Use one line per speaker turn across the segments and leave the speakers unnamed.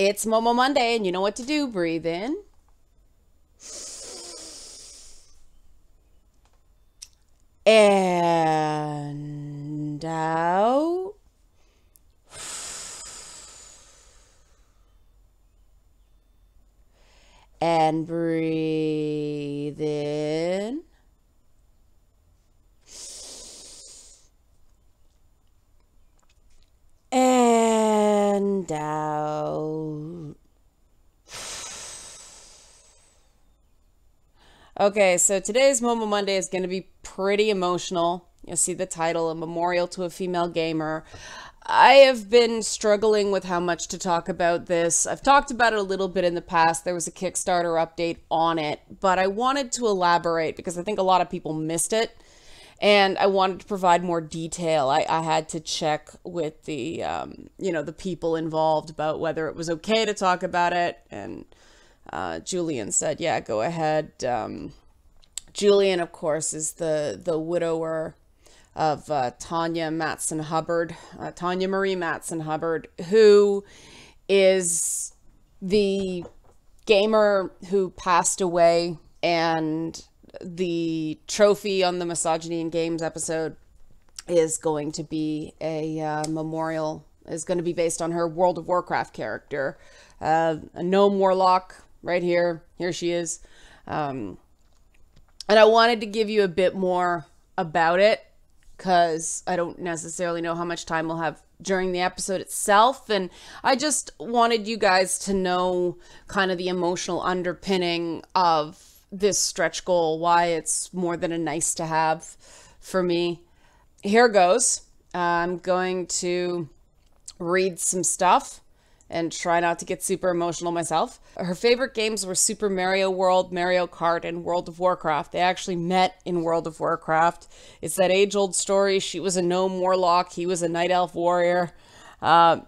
It's Momo Monday, and you know what to do. Breathe in. And out. And breathe in. And out. Okay, so today's Momo Monday is going to be pretty emotional. You'll see the title, A Memorial to a Female Gamer. I have been struggling with how much to talk about this. I've talked about it a little bit in the past. There was a Kickstarter update on it, but I wanted to elaborate because I think a lot of people missed it. And I wanted to provide more detail. I had to check with the, the people involved about whether it was okay to talk about it. And Julian said, yeah, go ahead. Julian, of course, is the widower of Tanya Matson-Hubbard, Tanya Marie Matson-Hubbard, who is the gamer who passed away, and the trophy on the Misogyny in Games episode is going to be a memorial, is going to be based on her World of Warcraft character, a gnome warlock right here. Here she is. And I wanted to give you a bit more about it because I don't necessarily know how much time we'll have during the episode itself. And I just wanted you guys to know kind of the emotional underpinning of this stretch goal, why it's more than a nice to have for me. Here goes. I'm going to read some stuff and try not to get super emotional myself. Her favorite games were Super Mario World, Mario Kart, and World of Warcraft. They actually met in World of Warcraft. It's that age-old story. She was a gnome warlock. He was a night elf warrior.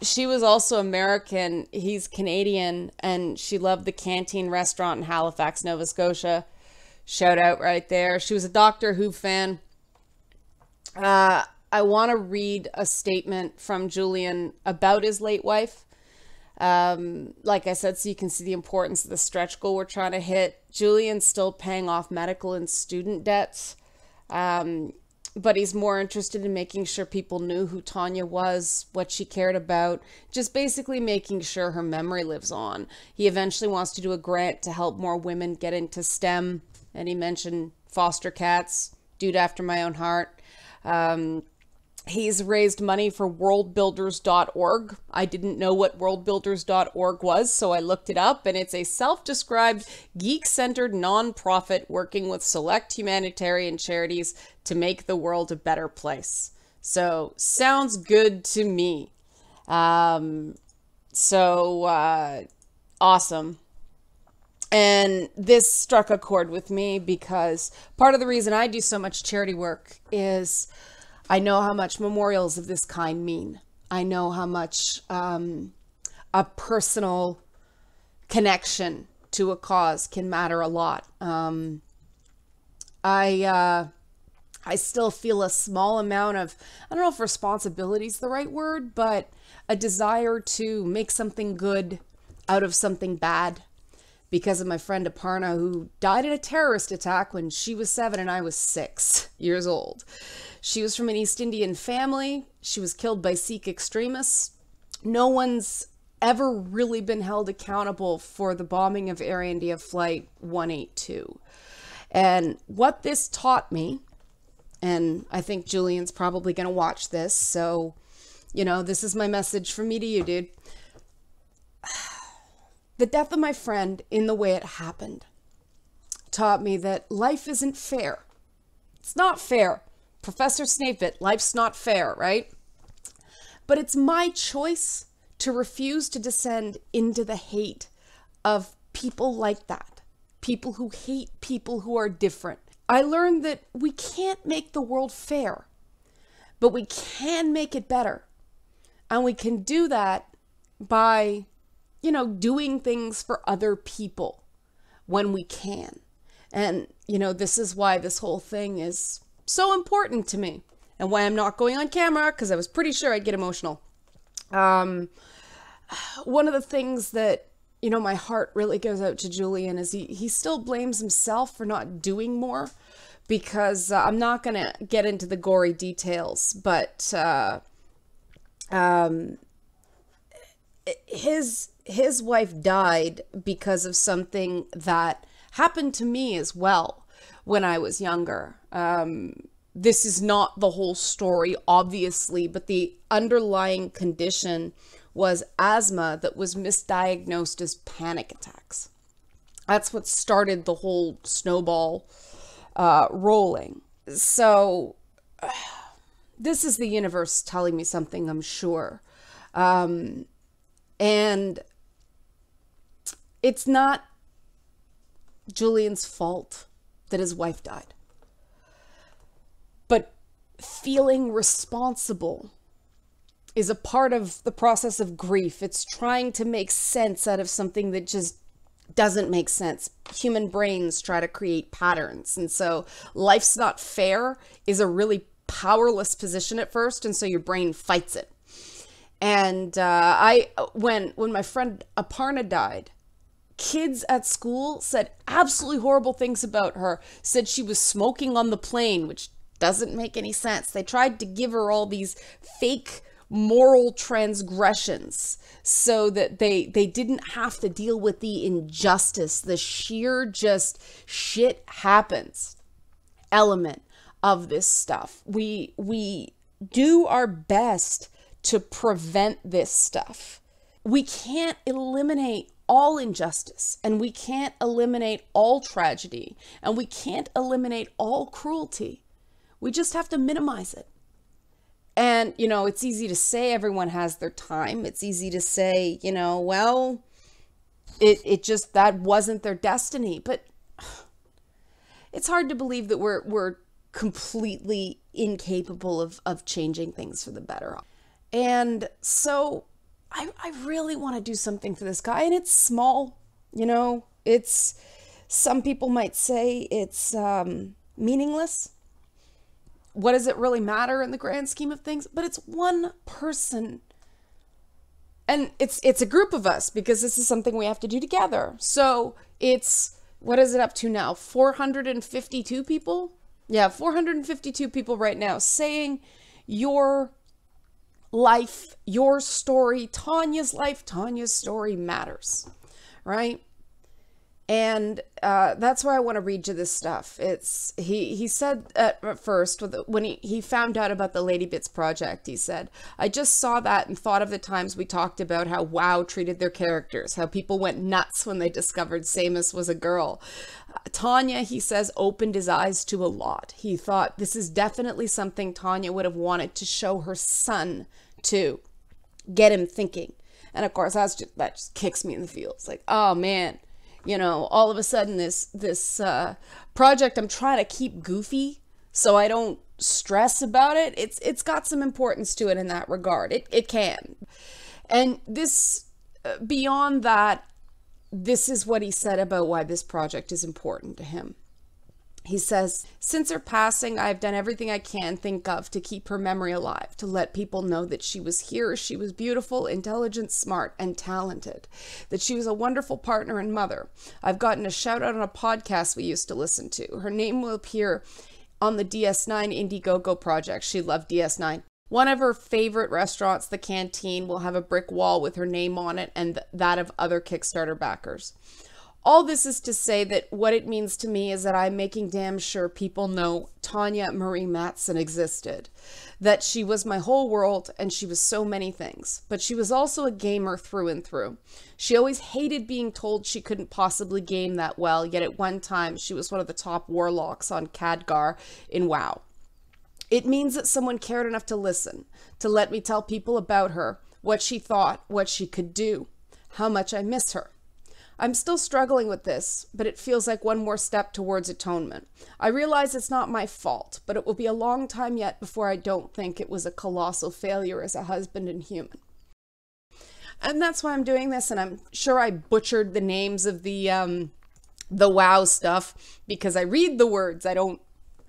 She was also American. He's Canadian, and she loved the Canteen restaurant in Halifax, Nova Scotia. Shout out right there. She was a Doctor Who fan. I want to read a statement from Julian about his late wife. Like I said, so you can see the importance of the stretch goal we're trying to hit. Julian's still paying off medical and student debts. But he's more interested in making sure people knew who Tanya was, what she cared about, just basically making sure her memory lives on. He eventually wants to do a grant to help more women get into STEM, and he mentioned foster cats, dude after my own heart. He's raised money for worldbuilders.org. I didn't know what worldbuilders.org was, so I looked it up, and it's a self-described geek-centered nonprofit working with select humanitarian charities to make the world a better place. So, sounds good to me. Awesome. And this struck a chord with me because part of the reason I do so much charity work is I know how much memorials of this kind mean. I know how much a personal connection to a cause can matter a lot. I still feel a small amount of, I don't know if responsibility is the right word, but a desire to make something good out of something bad because of my friend Aparna, who died in a terrorist attack when she was 7 and I was 6 years old. She was from an East Indian family. She was killed by Sikh extremists. No one's ever really been held accountable for the bombing of Air India Flight 182. And what this taught me, and I think Julian's probably going to watch this, so, this is my message from me to you, dude. The death of my friend, in the way it happened, taught me that life isn't fair. It's not fair. Professor Snape it, life's not fair, right? But it's my choice to refuse to descend into the hate of people like that. People who hate people who are different. I learned that we can't make the world fair, but we can make it better. And we can do that by, doing things for other people when we can. And, this is why this whole thing is so important to me and why I'm not going on camera, because I was pretty sure I'd get emotional. one of the things that, my heart really goes out to Julian is he still blames himself for not doing more, because I'm not going to get into the gory details, but his wife died because of something that happened to me as well when I was younger. This is not the whole story, obviously, but the underlying condition was asthma that was misdiagnosed as panic attacks. That's what started the whole snowball rolling. So this is the universe telling me something, I'm sure. And it's not Julian's fault that his wife died. But feeling responsible is a part of the process of grief. It's trying to make sense out of something that just doesn't make sense. Human brains try to create patterns. And so life's not fair is a really powerless position at first. And so your brain fights it. And when my friend Aparna died, kids at school said absolutely horrible things about her, said she was smoking on the plane, which doesn't make any sense. They tried to give her all these fake moral transgressions so that they didn't have to deal with the injustice, the sheer just shit happens element of this stuff. We do our best to prevent this stuff. We can't eliminate all injustice, and we can't eliminate all tragedy, and we can't eliminate all cruelty. We just have to minimize it. And, it's easy to say everyone has their time. It's easy to say, well, it just, that wasn't their destiny. But it's hard to believe that we're completely incapable of changing things for the better. And so I really want to do something for this guy. And it's small, it's, some people might say it's meaningless. What does it really matter in the grand scheme of things? But it's one person. And it's a group of us, because this is something we have to do together. So it's, what is it up to now? 452 people? Yeah, 452 people right now saying your life, your story, Tanya's life, Tanya's story matters, right? And that's why I want to read you this stuff. It's he said at first, when he found out about the Lady Bits project, he said, I just saw that and thought of the times we talked about how WoW treated their characters, how people went nuts when they discovered Samus was a girl. Tanya, he says, opened his eyes to a lot. He thought this is definitely something Tanya would have wanted to show her son to get him thinking. And of course, that just kicks me in the feels. Like, oh man. All of a sudden this project I'm trying to keep goofy so I don't stress about it. It's got some importance to it in that regard. It can. And this, beyond that, this is what he said about why this project is important to him. He says, since her passing, I've done everything I can think of to keep her memory alive, to let people know that she was here, she was beautiful, intelligent, smart, and talented, that she was a wonderful partner and mother. I've gotten a shout out on a podcast we used to listen to. Her name will appear on the DS9 Indiegogo project. She loved DS9. One of her favorite restaurants, the Canteen, will have a brick wall with her name on it and that of other Kickstarter backers. All this is to say that what it means to me is that I'm making damn sure people know Tanya Marie Matson existed, that she was my whole world and she was so many things, but she was also a gamer through and through. She always hated being told she couldn't possibly game that well, yet at one time she was one of the top warlocks on Khadgar in WoW. It means that someone cared enough to listen, to let me tell people about her, what she thought, what she could do, how much I miss her. I'm still struggling with this, but it feels like one more step towards atonement. I realize it's not my fault, but it will be a long time yet before I don't think it was a colossal failure as a husband and human. And that's why I'm doing this, and I'm sure I butchered the names of the WoW stuff, because I read the words, I don't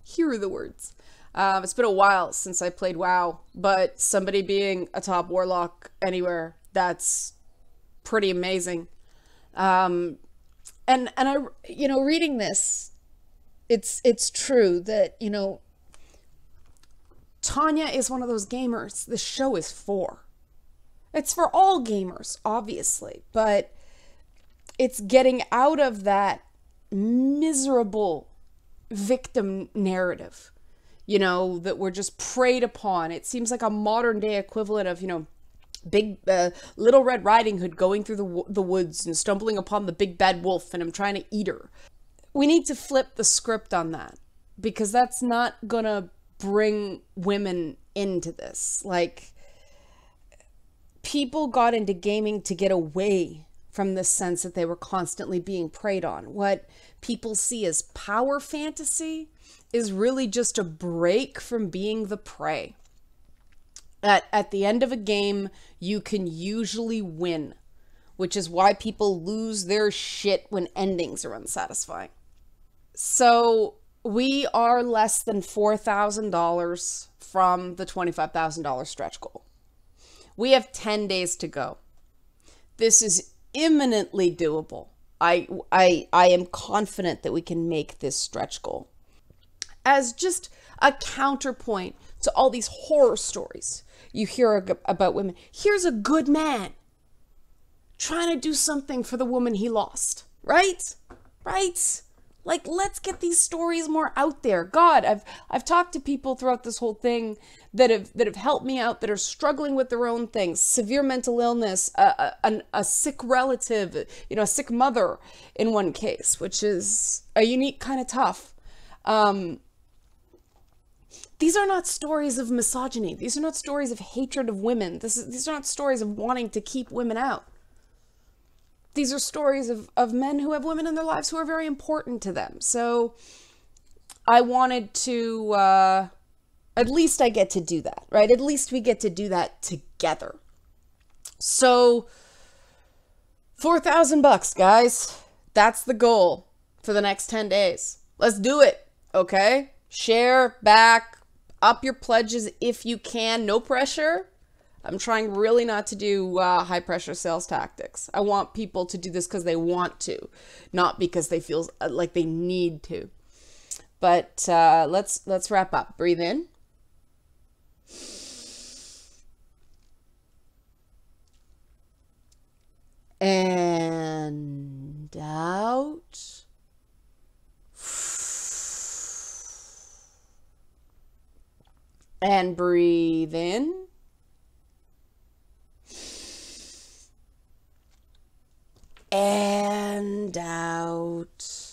hear the words. It's been a while since I played WoW, but somebody being a top warlock anywhere, that's pretty amazing. And I, reading this, it's true that, Tanya is one of those gamers the show is for. It's for all gamers, obviously, but it's getting out of that miserable victim narrative, that we're just preyed upon. It seems like a modern day equivalent of, big Little Red Riding Hood going through the woods and stumbling upon the big bad wolf and I'm trying to eat her. We need to flip the script on that, because that's not gonna bring women into this. Like, people got into gaming to get away from the sense that they were constantly being preyed on. What people see as power fantasy is really just a break from being the prey. At the end of a game, you can usually win, which is why people lose their shit when endings are unsatisfying. So we are less than $4,000 from the $25,000 stretch goal. We have 10 days to go. This is imminently doable. I am confident that we can make this stretch goal. As just a counterpoint to all these horror stories you hear about women, here's a good man trying to do something for the woman he lost, right? Right? Like, let's get these stories more out there. God, I've talked to people throughout this whole thing that have helped me out, that are struggling with their own things, severe mental illness, a sick relative, a sick mother in one case, which is a unique kind of tough. These are not stories of misogyny. These are not stories of hatred of women. These are not stories of wanting to keep women out. These are stories of men who have women in their lives who are very important to them. So I wanted to, at least I get to do that, right? At least we get to do that together. So $4,000, guys. That's the goal for the next 10 days. Let's do it, okay? Share, back, up your pledges if you can. No pressure. I'm trying really not to do high pressure sales tactics. I want people to do this because they want to, not because they feel like they need to. But let's wrap up. Breathe in. And out. And breathe in. And out.